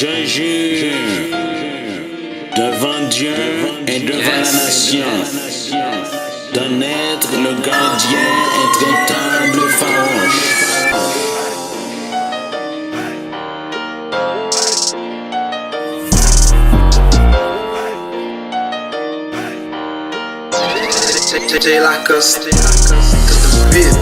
Je jure devant Dieu et devant la nation d'en être le gardien intraitable farouche. They like us, the beat.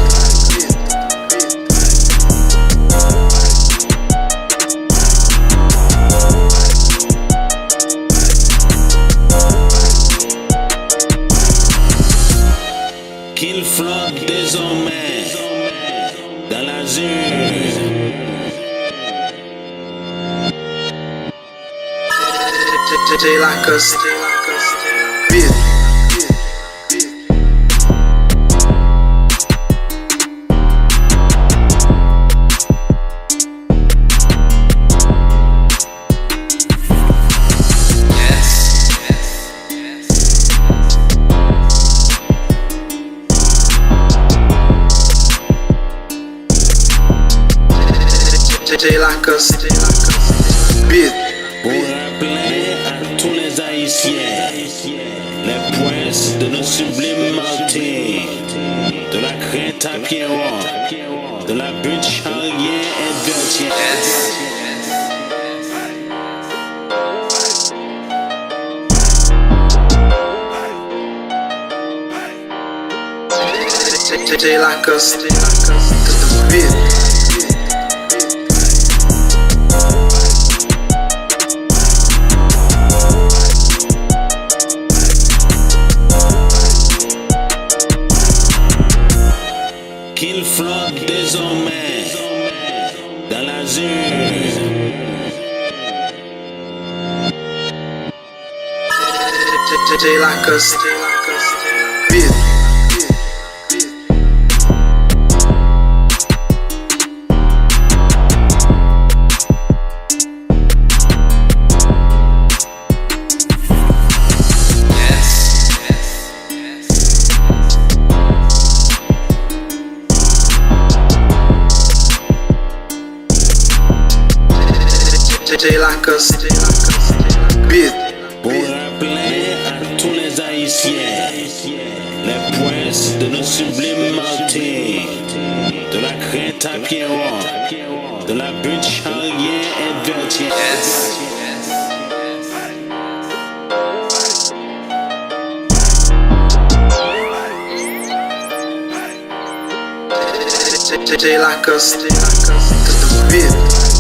Qu'il flotte désormais dans l'azur. They like us, beat. They like us, beat. Pour rappeler à tous les Haïtiens les prouesses de nos sublimes martyrs, de la crête à Pierron, de la butte Charrier et Berthier. They like us, the beat. Qu'il flotte désormais dans l'azur. They like us, beat. They like us, beat. Pour rappeler à tous les Haïtiens les prouesses de nos sublimes martyrs, de la crête à Pierron, de la butte Charrier et Berthier. They like us, the beat.